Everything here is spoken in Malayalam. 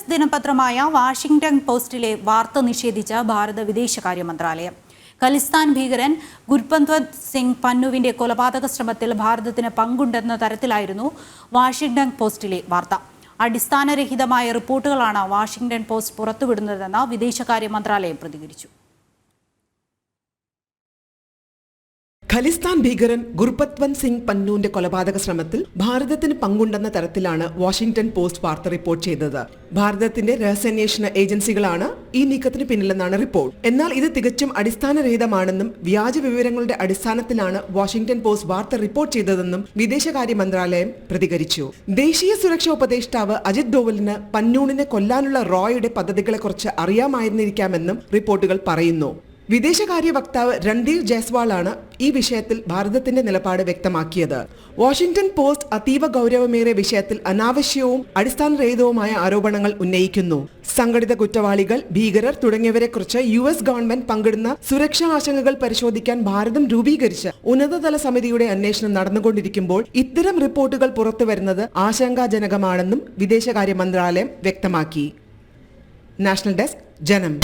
എസ് ദിനപത്രമായ വാഷിംഗ്ടൺ പോസ്റ്റിലെ വാർത്ത നിഷേധിച്ച ഭാരത വിദേശകാര്യ മന്ത്രാലയം. ഖലിസ്ഥാൻ ഭീകരൻ ഗുർപത്വന്ത് സിംഗ് പന്നുവിന്റെ കൊലപാതക ശ്രമത്തിൽ ഭാരതത്തിന് പങ്കുണ്ടെന്ന തരത്തിലായിരുന്നു വാഷിംഗ്ടൺ പോസ്റ്റിലെ വാർത്ത. അടിസ്ഥാനരഹിതമായ റിപ്പോർട്ടുകളാണ് വാഷിംഗ്ടൺ പോസ്റ്റ് പുറത്തുവിടുന്നതെന്ന് വിദേശകാര്യ മന്ത്രാലയം പ്രതികരിച്ചു. ഖലിസ്ഥാൻ ഭീകരൻ ഗുർപത്വന്ത് സിംഗ് പന്നുവിന്റെ കൊലപാതക ശ്രമത്തിൽ ഭാരതത്തിന് പങ്കുണ്ടെന്ന തരത്തിലാണ് വാഷിംഗ്ടൺ പോസ്റ്റ് വാർത്ത റിപ്പോർട്ട് ചെയ്തത്. ഭാരതത്തിന്റെ രഹസ്യാന്വേഷണ ഏജൻസികളാണ് ഈ നീക്കത്തിന് പിന്നിലെന്നാണ് റിപ്പോർട്ട്. എന്നാൽ ഇത് തികച്ചും അടിസ്ഥാനരഹിതമാണെന്നും വ്യാജ വിവരങ്ങളുടെ അടിസ്ഥാനത്തിലാണ് വാഷിംഗ്ടൺ പോസ്റ്റ് വാർത്ത റിപ്പോർട്ട് ചെയ്തതെന്നും വിദേശകാര്യ മന്ത്രാലയം പ്രതികരിച്ചു. ദേശീയ സുരക്ഷാ ഉപദേഷ്ടാവ് അജിത് ഡോവലിന് പന്നൂണിനെ കൊല്ലാനുള്ള റോയുടെ പദ്ധതികളെക്കുറിച്ച് അറിയാമായിരുന്നിരിക്കാമെന്നും റിപ്പോർട്ടുകൾ പറയുന്നു. വിദേശകാര്യ വക്താവ് രൺധീർ ജയ്സ്വാളാണ് ഈ വിഷയത്തിൽ ഭാരതത്തിന്റെ നിലപാട് വ്യക്തമാക്കിയത്. വാഷിംഗ്ടൺ പോസ്റ്റ് അതീവ ഗൗരവമേറിയ വിഷയത്തിൽ അനാവശ്യവും അടിസ്ഥാനരഹിതവുമായ ആരോപണങ്ങൾ ഉന്നയിക്കുന്നു. സംഘടിത കുറ്റവാളികൾ, ഭീകരർ തുടങ്ങിയവരെക്കുറിച്ച് US ഗവൺമെന്റ് പങ്കിടുന്ന സുരക്ഷാ ആശങ്കകൾ പരിശോധിക്കാൻ ഭാരതം രൂപീകരിച്ച ഉന്നതതല സമിതിയുടെ അന്വേഷണം നടന്നുകൊണ്ടിരിക്കുമ്പോൾ ഇത്തരം റിപ്പോർട്ടുകൾ പുറത്തുവരുന്നത് ആശങ്കാജനകമാണെന്നും വിദേശകാര്യ മന്ത്രാലയം വ്യക്തമാക്കി. നാഷണൽ ഡെസ്ക്, ജനം.